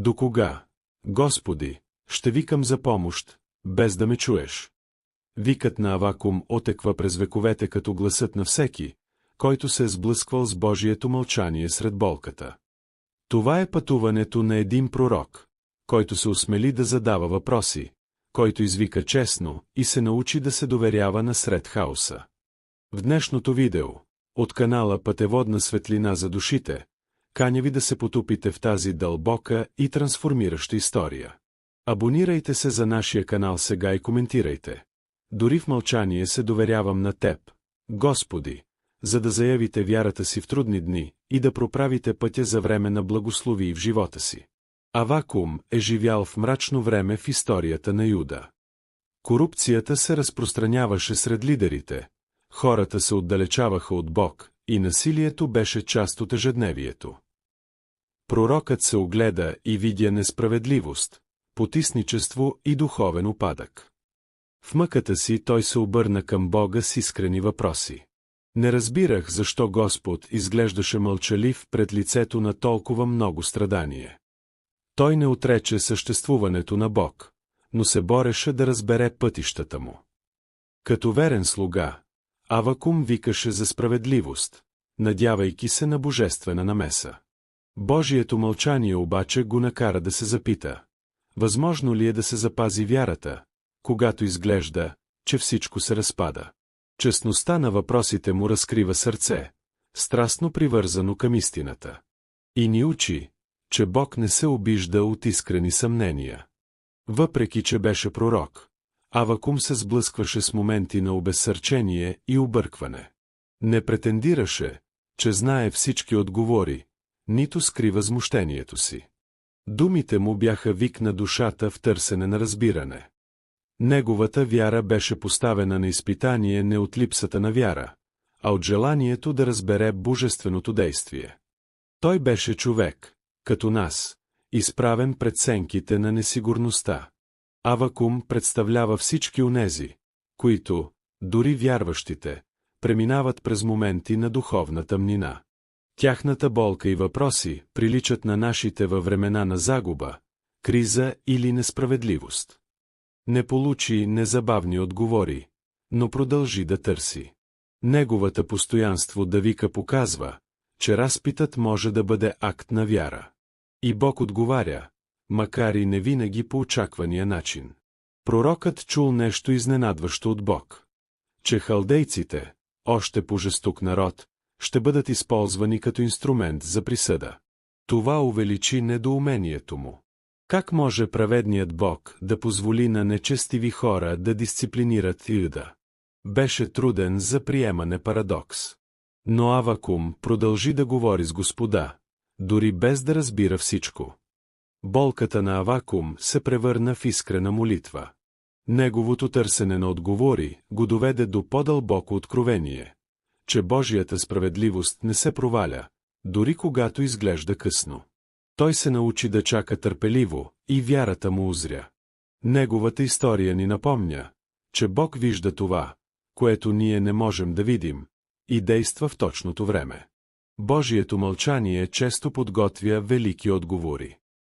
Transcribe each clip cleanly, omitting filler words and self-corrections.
Докога, Господи, ще викам за помощ, без да ме чуеш? Викът на Авакум отеква през вековете като гласът на всеки, който се е сблъсквал с Божието мълчание сред болката. Това е пътуването на един пророк, който се осмели да задава въпроси, който извика честно и се научи да се доверява насред хаоса. В днешното видео, от канала Пътеводна светлина за душите, каня ви да се потопите в тази дълбока и трансформираща история. Абонирайте се за нашия канал сега и коментирайте. Дори в мълчание се доверявам на Теб, Господи, за да заявите вярата си в трудни дни и да проправите пътя за време на благословии в живота си. Авакум е живял в мрачно време в историята на Юда. Корупцията се разпространяваше сред лидерите, хората се отдалечаваха от Бог и насилието беше част от ежедневието. Пророкът се огледа и видя несправедливост, потисничество и духовен упадък. В мъката си той се обърна към Бога с искрени въпроси. Не разбирах защо Господ изглеждаше мълчалив пред лицето на толкова много страдание. Той не отрече съществуването на Бог, но се бореше да разбере пътищата му. Като верен слуга, Авакум викаше за справедливост, надявайки се на божествена намеса. Божието мълчание обаче го накара да се запита: възможно ли е да се запази вярата, когато изглежда, че всичко се разпада? Честността на въпросите му разкрива сърце, страстно привързано към истината. И ни учи, че Бог не се обижда от искрени съмнения. Въпреки че беше пророк, Авакум се сблъскваше с моменти на обезсърчение и объркване. Не претендираше, че знае всички отговори, нито скри възмущението си. Думите му бяха вик на душата в търсене на разбиране. Неговата вяра беше поставена на изпитание не от липсата на вяра, а от желанието да разбере божественото действие. Той беше човек, като нас, изправен пред сенките на несигурността. Авакум представлява всички онези, които, дори вярващите, преминават през моменти на духовна тъмнина. Тяхната болка и въпроси приличат на нашите във времена на загуба, криза или несправедливост. Не получи незабавни отговори, но продължи да търси. Неговата постоянство да вика показва, че разпитът може да бъде акт на вяра. И Бог отговаря, макар и не винаги по очаквания начин. Пророкът чул нещо изненадващо от Бог. Че халдейците, още по-жесток народ, ще бъдат използвани като инструмент за присъда. Това увеличи недоумението му. Как може праведният Бог да позволи на нечестиви хора да дисциплинират Юда? Беше труден за приемане парадокс. Но Авакум продължи да говори с Господа, дори без да разбира всичко. Болката на Авакум се превърна в искрена молитва. Неговото търсене на отговори го доведе до по-дълбоко откровение, че Божията справедливост не се проваля, дори когато изглежда късно. Той се научи да чака търпеливо и вярата му узря. Неговата история ни напомня, че Бог вижда това, което ние не можем да видим, и действа в точното време. Божието мълчание често подготвя велики отговори.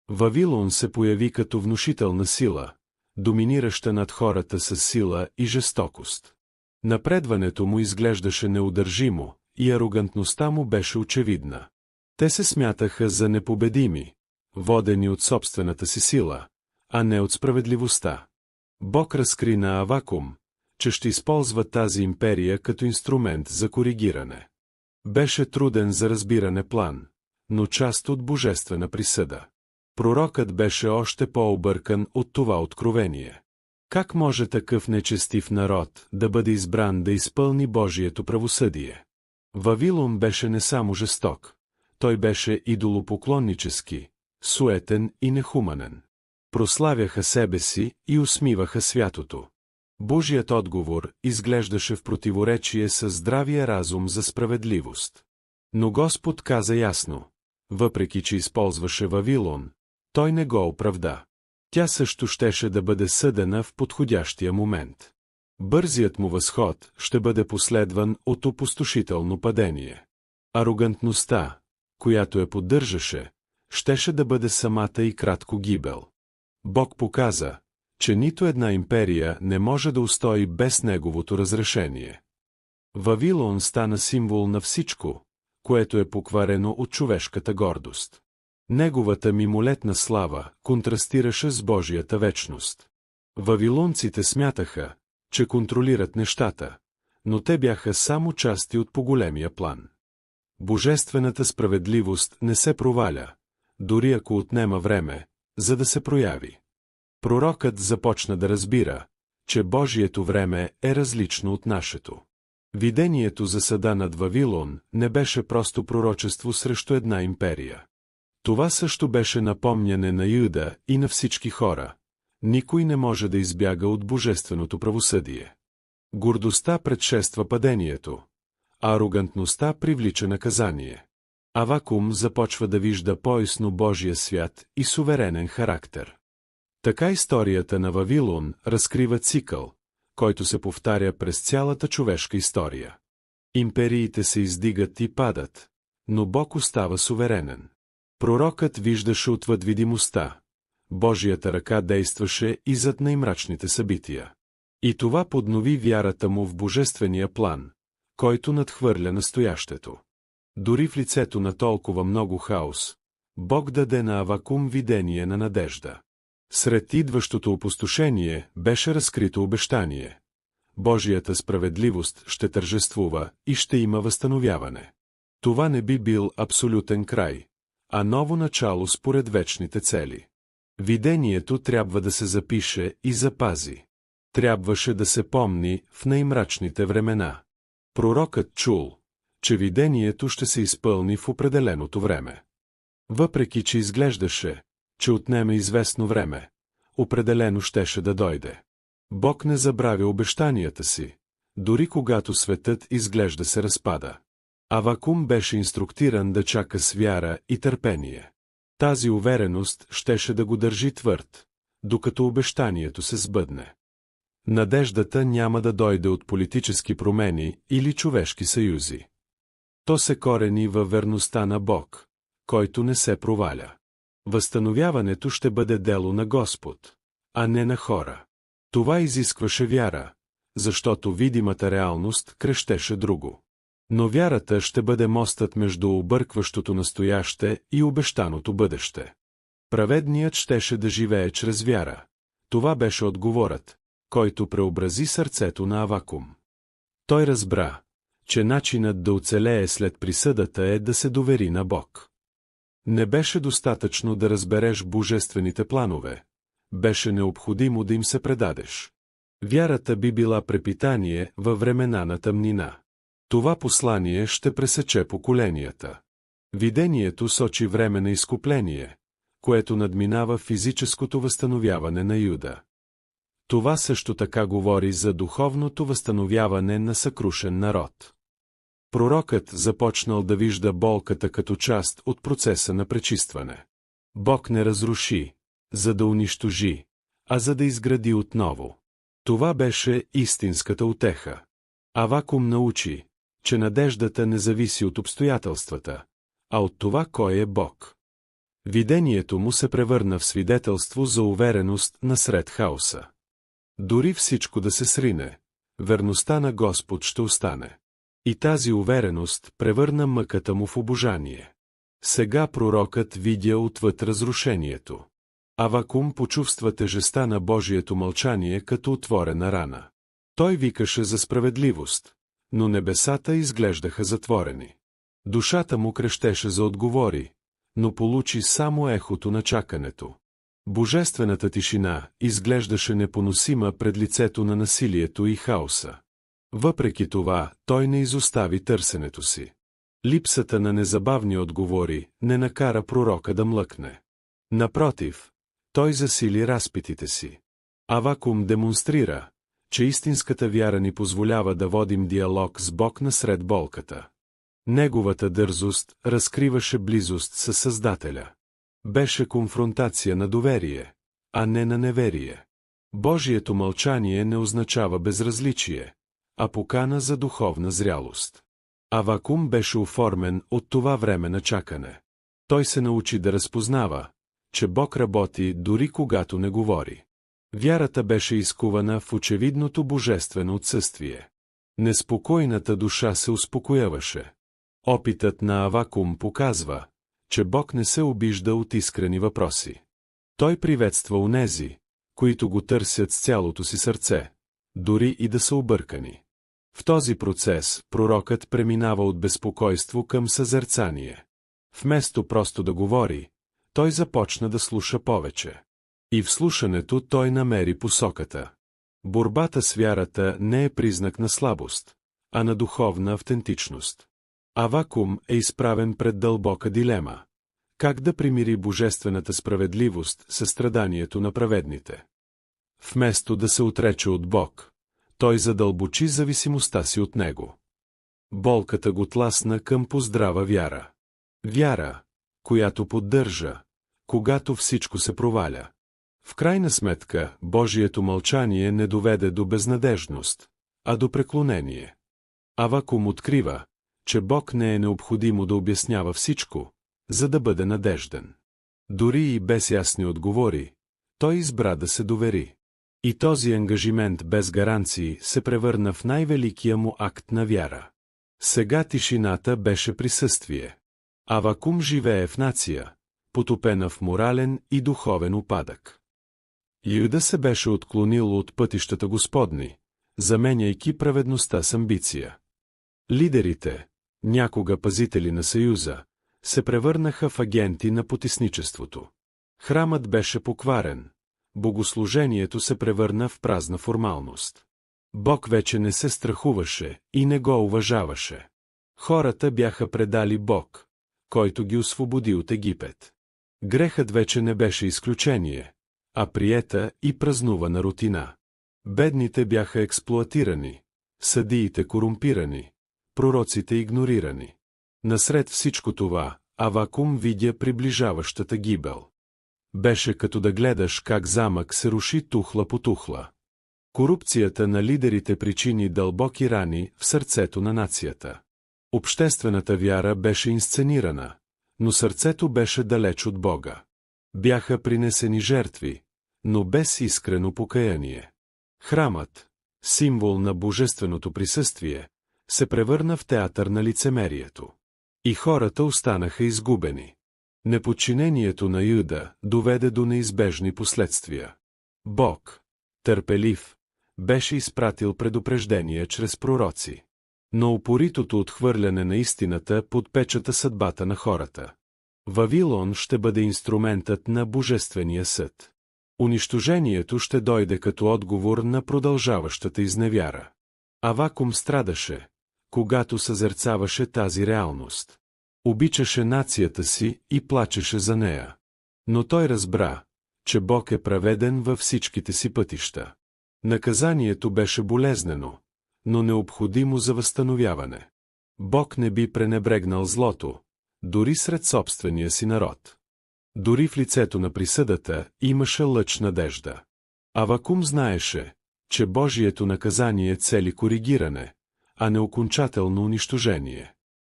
Вавилон се появи като внушителна сила, доминираща над хората с сила и жестокост. Напредването му изглеждаше неудържимо и арогантността му беше очевидна. Те се смятаха за непобедими, водени от собствената си сила, а не от справедливостта. Бог разкри на Авакум, че ще използва тази империя като инструмент за коригиране. Беше труден за разбиране план, но част от божествена присъда. Пророкът беше още по-объркан от това откровение. Как може такъв нечестив народ да бъде избран да изпълни Божието правосъдие? Вавилон беше не само жесток, той беше идолопоклоннически, суетен и нехуманен. Прославяха себе си и усмиваха святото. Божият отговор изглеждаше в противоречие с здравия разум за справедливост. Но Господ каза ясно, въпреки че използваше Вавилон, той не го оправда. Тя също щеше да бъде съдена в подходящия момент. Бързият му възход ще бъде последван от опустошително падение. Арогантността, която я поддържаше, щеше да бъде самата и кратко гибел. Бог показа, че нито една империя не може да устои без неговото разрешение. Вавилон стана символ на всичко, което е покварено от човешката гордост. Неговата мимолетна слава контрастираше с Божията вечност. Вавилонците смятаха, че контролират нещата, но те бяха само части от по-големия план. Божествената справедливост не се проваля, дори ако отнема време, за да се прояви. Пророкът започна да разбира, че Божието време е различно от нашето. Видението за съда над Вавилон не беше просто пророчество срещу една империя. Това също беше напомняне на Юда и на всички хора. Никой не може да избяга от божественото правосъдие. Гордостта предшества падението, а арогантността привлича наказание. Авакум започва да вижда по-ясно Божия свят и суверенен характер. Така историята на Вавилон разкрива цикъл, който се повтаря през цялата човешка история. Империите се издигат и падат, но Бог остава суверенен. Пророкът виждаше отвъд видимостта. Божията ръка действаше и зад най-мрачните събития. И това поднови вярата му в божествения план, който надхвърля настоящето. Дори в лицето на толкова много хаос, Бог даде на Авакум видение на надежда. Сред идващото опустошение беше разкрито обещание. Божията справедливост ще тържествува и ще има възстановяване. Това не би бил абсолютен край, а ново начало според вечните цели. Видението трябва да се запише и запази. Трябваше да се помни в най-мрачните времена. Пророкът чул, че видението ще се изпълни в определеното време. Въпреки че изглеждаше, че отнеме известно време, определено щеше да дойде. Бог не забравя обещанията си, дори когато светът изглежда се разпада. Авакум беше инструктиран да чака с вяра и търпение. Тази увереност щеше да го държи твърд, докато обещанието се сбъдне. Надеждата няма да дойде от политически промени или човешки съюзи. То се корени във верността на Бог, който не се проваля. Възстановяването ще бъде дело на Господ, а не на хора. Това изискваше вяра, защото видимата реалност крещеше друго. Но вярата ще бъде мостът между объркващото настояще и обещаното бъдеще. Праведният щеше да живее чрез вяра. Това беше отговорът, който преобрази сърцето на Авакум. Той разбра, че начинът да оцелее след присъдата е да се довери на Бог. Не беше достатъчно да разбереш божествените планове, беше необходимо да им се предадеш. Вярата би била препитание във времена на тъмнина. Това послание ще пресече поколенията. Видението сочи време на изкупление, което надминава физическото възстановяване на Юда. Това също така говори за духовното възстановяване на съкрушен народ. Пророкът започнал да вижда болката като част от процеса на пречистване. Бог не разруши, за да унищожи, а за да изгради отново. Това беше истинската утеха. Авакум научи, че надеждата не зависи от обстоятелствата, а от това кой е Бог. Видението му се превърна в свидетелство за увереност насред хаоса. Дори всичко да се срине, верността на Господ ще остане. И тази увереност превърна мъката му в обожание. Сега пророкът видя отвъд разрушението. Авакум почувства тежестта на Божието мълчание като отворена рана. Той викаше за справедливост, но небесата изглеждаха затворени. Душата му крещеше за отговори, но получи само ехото на чакането. Божествената тишина изглеждаше непоносима пред лицето на насилието и хаоса. Въпреки това, той не изостави търсенето си. Липсата на незабавни отговори не накара пророка да млъкне. Напротив, той засили разпитите си. Авакум демонстрира, че истинската вяра ни позволява да водим диалог с Бог насред болката. Неговата дързост разкриваше близост със Създателя. Беше конфронтация на доверие, а не на неверие. Божието мълчание не означава безразличие, а покана за духовна зрялост. Авакум беше оформен от това време на чакане. Той се научи да разпознава, че Бог работи дори когато не говори. Вярата беше изкувана в очевидното божествено отсъствие. Неспокойната душа се успокояваше. Опитът на Авакум показва, че Бог не се обижда от искрени въпроси. Той приветства онези, които го търсят с цялото си сърце, дори и да са объркани. В този процес пророкът преминава от безпокойство към съзерцание. Вместо просто да говори, той започна да слуша повече. И в слушането той намери посоката. Борбата с вярата не е признак на слабост, а на духовна автентичност. Авакум е изправен пред дълбока дилема. Как да примири божествената справедливост със страданието на праведните? Вместо да се отрече от Бог, той задълбочи зависимостта си от него. Болката го тласна към поздрава вяра. Вяра, която поддържа, когато всичко се проваля. В крайна сметка, Божието мълчание не доведе до безнадежност, а до преклонение. Авакум открива, че Бог не е необходимо да обяснява всичко, за да бъде надежден. Дори и без ясни отговори, той избра да се довери. И този ангажимент без гаранции се превърна в най-великия му акт на вяра. Сега тишината беше присъствие. Авакум живее в нация, потопена в морален и духовен упадък. Юда се беше отклонил от пътищата Господни, заменяйки праведността с амбиция. Лидерите, някога пазители на Съюза, се превърнаха в агенти на потисничеството. Храмът беше покварен, богослужението се превърна в празна формалност. Бог вече не се страхуваше и не го уважаваше. Хората бяха предали Бог, който ги освободи от Египет. Грехът вече не беше изключение, а приета и празнувана рутина. Бедните бяха експлоатирани, съдиите корумпирани, пророците игнорирани. Насред всичко това, Авакум видя приближаващата гибел. Беше като да гледаш как замък се руши тухла по тухла. Корупцията на лидерите причини дълбоки рани в сърцето на нацията. Обществената вяра беше инсценирана, но сърцето беше далеч от Бога. Бяха принесени жертви, но без искрено покаяние. Храмът, символ на божественото присъствие, се превърна в театър на лицемерието. И хората останаха изгубени. Неподчинението на Юда доведе до неизбежни последствия. Бог, търпелив, беше изпратил предупреждение чрез пророци. Но упоритото отхвърляне на истината подпечата съдбата на хората. Вавилон ще бъде инструментът на божествения съд. Унищожението ще дойде като отговор на продължаващата изневяра. Авакум страдаше, когато съзерцаваше тази реалност. Обичаше нацията си и плачеше за нея. Но той разбра, че Бог е праведен във всичките си пътища. Наказанието беше болезнено, но необходимо за възстановяване. Бог не би пренебрегнал злото, дори сред собствения си народ. Дори в лицето на присъдата имаше лъч надежда. Авакум знаеше, че Божието наказание цели коригиране, а не окончателно унищожение.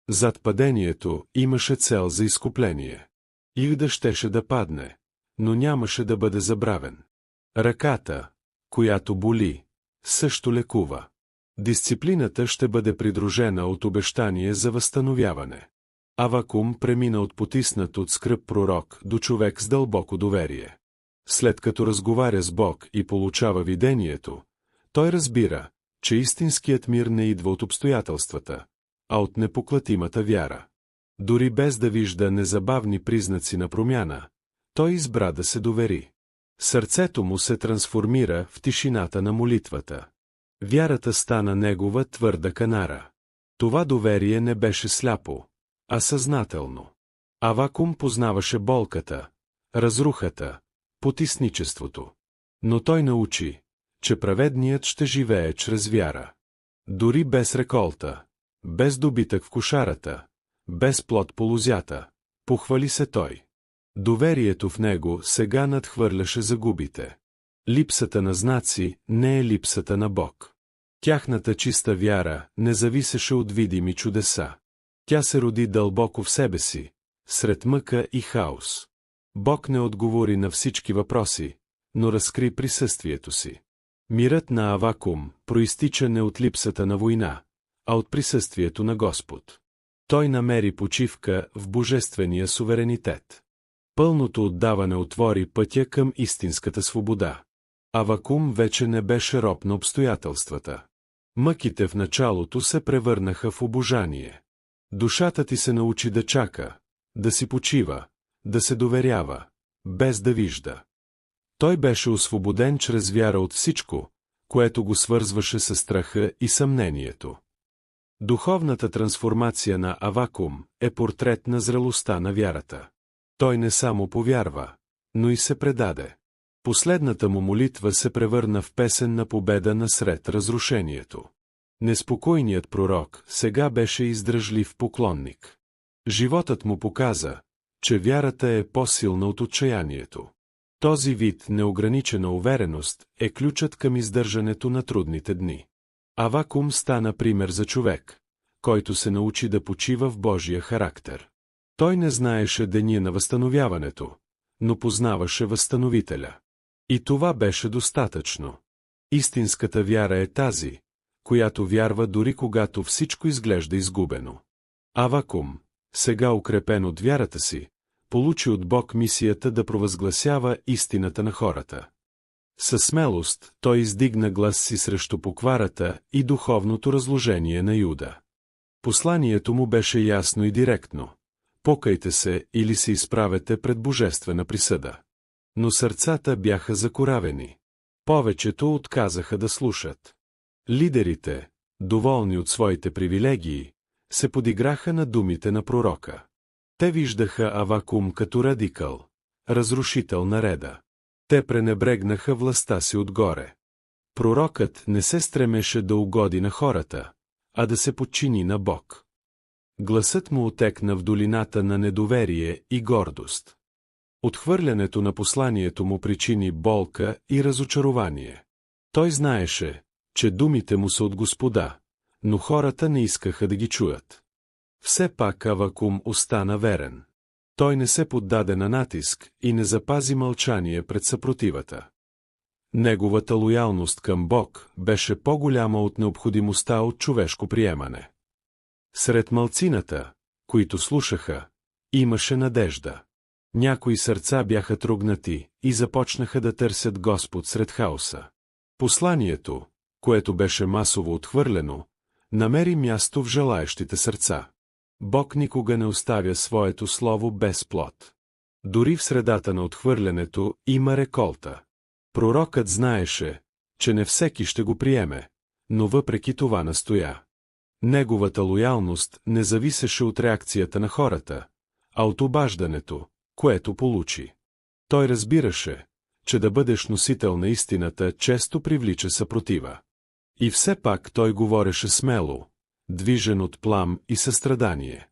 Зад падението имаше цел за изкупление. Юда щеше да падне, но нямаше да бъде забравен. Ръката, която боли, също лекува. Дисциплината ще бъде придружена от обещание за възстановяване. Авакум премина от потиснат от скръб пророк до човек с дълбоко доверие. След като разговаря с Бог и получава видението, той разбира, че истинският мир не идва от обстоятелствата, а от непоклатимата вяра. Дори без да вижда незабавни признаци на промяна, той избра да се довери. Сърцето му се трансформира в тишината на молитвата. Вярата стана негова твърда канара. Това доверие не беше сляпо, а съзнателно. Авакум познаваше болката, разрухата, потисничеството. Но той научи, че праведният ще живее чрез вяра. Дори без реколта, без добитък в кошарата, без плод по лозята, похвали се той. Доверието в него сега надхвърляше загубите. Липсата на знаци не е липсата на Бог. Тяхната чиста вяра не зависеше от видими чудеса. Тя се роди дълбоко в себе си, сред мъка и хаос. Бог не отговори на всички въпроси, но разкри присъствието си. Мирът на Авакум проистича не от липсата на война, а от присъствието на Господ. Той намери почивка в божествения суверенитет. Пълното отдаване отвори пътя към истинската свобода. Авакум вече не беше роб на обстоятелствата. Мъките в началото се превърнаха в обожание. Душата ти се научи да чака, да си почива, да се доверява, без да вижда. Той беше освободен чрез вяра от всичко, което го свързваше със страха и съмнението. Духовната трансформация на Авакум е портрет на зрелостта на вярата. Той не само повярва, но и се предаде. Последната му молитва се превърна в песен на победа насред разрушението. Неспокойният пророк сега беше издръжлив поклонник. Животът му показа, че вярата е по-силна от отчаянието. Този вид неограничена увереност е ключът към издържането на трудните дни. Авакум стана пример за човек, който се научи да почива в Божия характер. Той не знаеше деня на възстановяването, но познаваше Възстановителя. И това беше достатъчно. Истинската вяра е тази, която вярва дори когато всичко изглежда изгубено. Авакум, сега укрепен от вярата си, получи от Бог мисията да провъзгласява истината на хората. Със смелост той издигна глас си срещу покварата и духовното разложение на Юда. Посланието му беше ясно и директно. Покайте се или се изправете пред божествена присъда. Но сърцата бяха закоравени. Повечето отказаха да слушат. Лидерите, доволни от своите привилегии, се подиграха на думите на пророка. Те виждаха Авакум като радикал, разрушител на реда. Те пренебрегнаха властта си отгоре. Пророкът не се стремеше да угоди на хората, а да се подчини на Бог. Гласът му отекна в долината на недоверие и гордост. Отхвърлянето на посланието му причини болка и разочарование. Той знаеше, че думите му са от Господа, но хората не искаха да ги чуят. Все пак Авакум остана верен. Той не се поддаде на натиск и не запази мълчание пред съпротивата. Неговата лоялност към Бог беше по-голяма от необходимостта от човешко приемане. Сред малцината, които слушаха, имаше надежда. Някои сърца бяха трогнати и започнаха да търсят Господ сред хаоса. Посланието, което беше масово отхвърлено, намери място в желаещите сърца. Бог никога не оставя своето слово без плод. Дори в средата на отхвърлянето има реколта. Пророкът знаеше, че не всеки ще го приеме, но въпреки това настоя. Неговата лоялност не зависеше от реакцията на хората, а от обаждането, което получи. Той разбираше, че да бъдеш носител на истината често привлича съпротива. И все пак той говореше смело, движен от плам и състрадание.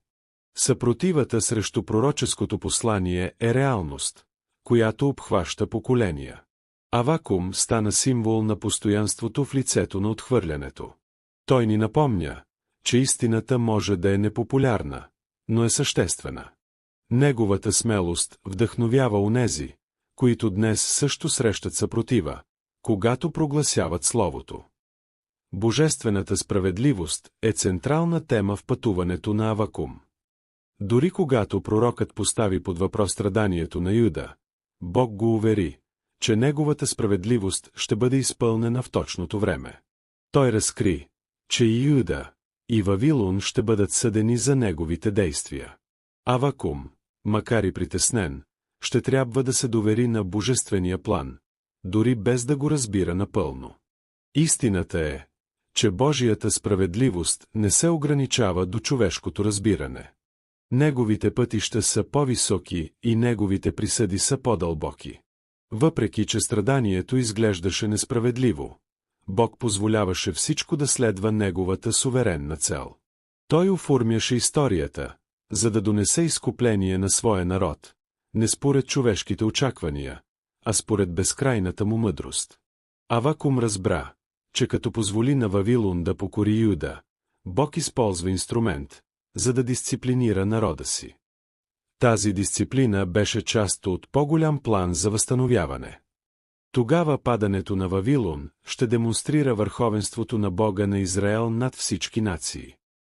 Съпротивата срещу пророческото послание е реалност, която обхваща поколения. Авакум стана символ на постоянството в лицето на отхвърлянето. Той ни напомня, че истината може да е непопулярна, но е съществена. Неговата смелост вдъхновява онези, които днес също срещат съпротива, когато прогласяват Словото. Божествената справедливост е централна тема в пътуването на Авакум. Дори когато пророкът постави под въпрос страданието на Юда, Бог го увери, че неговата справедливост ще бъде изпълнена в точното време. Той разкри, че и Юда, и Вавилон ще бъдат съдени за неговите действия. Авакум, макар и притеснен, ще трябва да се довери на божествения план, дори без да го разбира напълно. Истината е, че Божията справедливост не се ограничава до човешкото разбиране. Неговите пътища са по-високи и неговите присъди са по-дълбоки. Въпреки че страданието изглеждаше несправедливо, Бог позволяваше всичко да следва неговата суверенна цел. Той оформяше историята, за да донесе изкупление на своя народ, не според човешките очаквания, а според безкрайната му мъдрост. Авакум разбра, че като позволи на Вавилон да покори Юда, Бог използва инструмент, за да дисциплинира народа си. Тази дисциплина беше част от по-голям план за възстановяване. Тогава падането на Вавилон ще демонстрира върховенството на Бога на Израел над всички нации.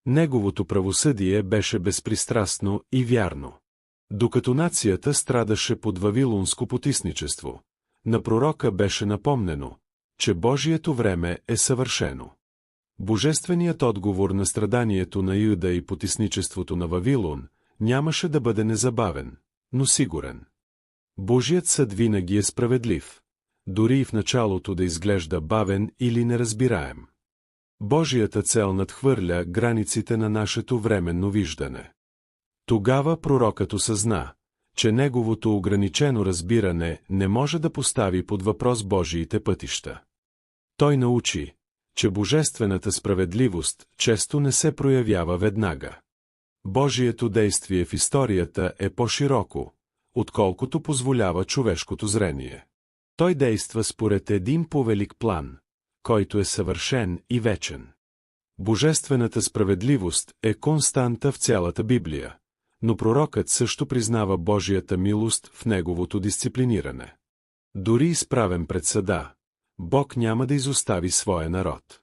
Неговото правосъдие беше безпристрастно и вярно. Докато нацията страдаше под вавилонско потисничество, на пророка беше напомнено, че Божието време е съвършено. Божественият отговор на страданието на Юда и потисничеството на Вавилон нямаше да бъде незабавен, но сигурен. Божият съд винаги е справедлив, дори и в началото да изглежда бавен или неразбираем. Божията цел надхвърля границите на нашето временно виждане. Тогава пророкът осъзна, че неговото ограничено разбиране не може да постави под въпрос Божиите пътища. Той научи, че божествената справедливост често не се проявява веднага. Божието действие в историята е по-широко, отколкото позволява човешкото зрение. Той действа според един повелик план, който е съвършен и вечен. Божествената справедливост е константа в цялата Библия, но пророкът също признава Божията милост в неговото дисциплиниране. Дори изправен пред съда, Бог няма да изостави своя народ.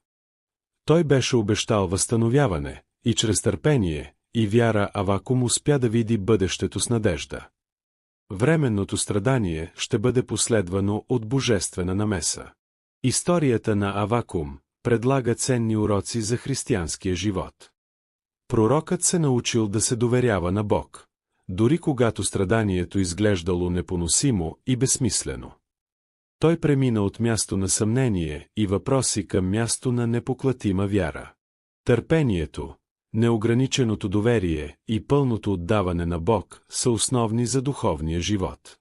Той беше обещал възстановяване, и чрез търпение и вяра Авакум успя да види бъдещето с надежда. Временното страдание ще бъде последвано от божествена намеса. Историята на Авакум предлага ценни уроци за християнския живот. Пророкът се научил да се доверява на Бог, дори когато страданието изглеждало непоносимо и безсмислено. Той премина от място на съмнение и въпроси към място на непоклатима вяра. Търпението, неограниченото доверие и пълното отдаване на Бог са основни за духовния живот.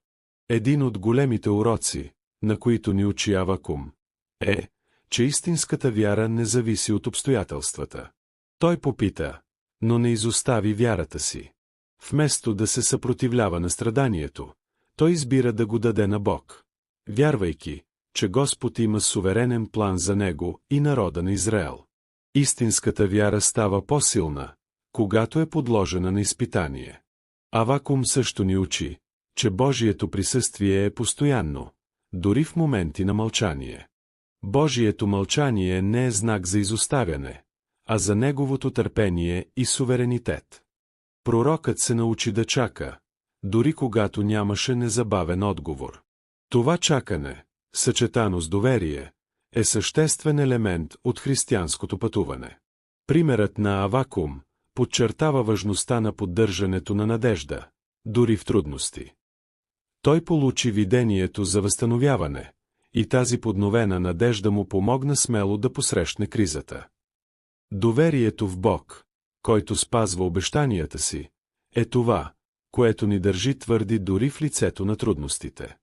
Един от големите уроци, на които ни учи Авакум, е, че истинската вяра не зависи от обстоятелствата. Той попита, но не изостави вярата си. Вместо да се съпротивлява на страданието, той избира да го даде на Бог, вярвайки, че Господ има суверенен план за него и народа на Израел. Истинската вяра става по-силна, когато е подложена на изпитание. Авакум също ни учи, че Божието присъствие е постоянно, дори в моменти на мълчание. Божието мълчание не е знак за изоставяне, а за неговото търпение и суверенитет. Пророкът се научи да чака, дори когато нямаше незабавен отговор. Това чакане, съчетано с доверие, е съществен елемент от християнското пътуване. Примерът на Авакум подчертава важността на поддържането на надежда, дори в трудности. Той получи видението за възстановяване, и тази подновена надежда му помогна смело да посрещне кризата. Доверието в Бог, който спазва обещанията си, е това, което ни държи твърди дори в лицето на трудностите.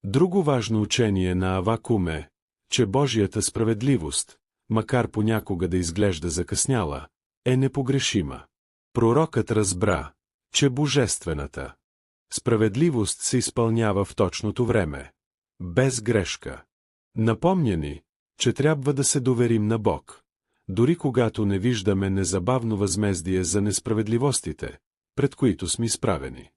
Друго важно учение на Авакум е, че Божията справедливост, макар понякога да изглежда закъсняла, е непогрешима. Пророкът разбра, че божествената справедливост се изпълнява в точното време, без грешка. Напомня ни, че трябва да се доверим на Бог, дори когато не виждаме незабавно възмездие за несправедливостите, пред които сме изправени.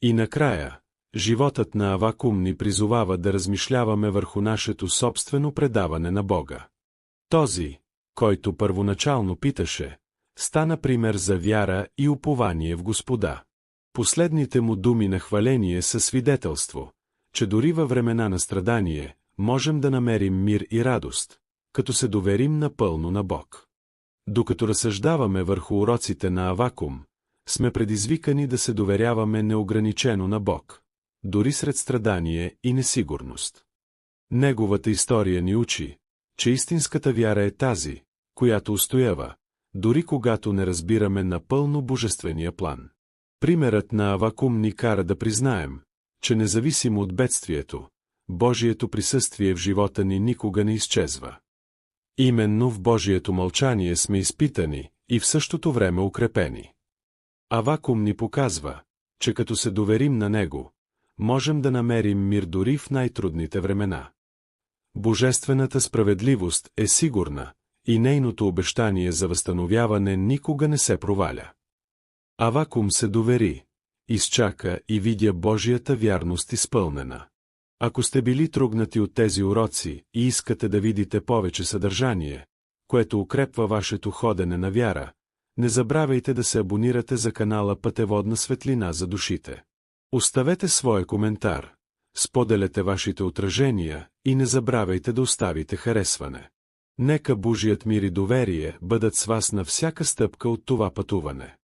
И накрая, животът на Авакум ни призовава да размишляваме върху нашето собствено предаване на Бога. Този, който първоначално питаше, стана пример за вяра и упование в Господа. Последните му думи на хваление са свидетелство, че дори във времена на страдание можем да намерим мир и радост, като се доверим напълно на Бог. Докато разсъждаваме върху уроците на Авакум, сме предизвикани да се доверяваме неограничено на Бог, дори сред страдание и несигурност. Неговата история ни учи, че истинската вяра е тази, която устоява, дори когато не разбираме напълно божествения план. Примерът на Авакум ни кара да признаем, че независимо от бедствието, Божието присъствие в живота ни никога не изчезва. Именно в Божието мълчание сме изпитани и в същото време укрепени. Авакум ни показва, че като се доверим на Него, можем да намерим мир дори в най-трудните времена. Божествената справедливост е сигурна и нейното обещание за възстановяване никога не се проваля. Авакум се довери, изчака и видя Божията вярност изпълнена. Ако сте били трогнати от тези уроци и искате да видите повече съдържание, което укрепва вашето ходене на вяра, не забравяйте да се абонирате за канала Пътеводна светлина за душите. Оставете своя коментар, споделете вашите отражения и не забравяйте да оставите харесване. Нека Божият мир и доверие бъдат с вас на всяка стъпка от това пътуване.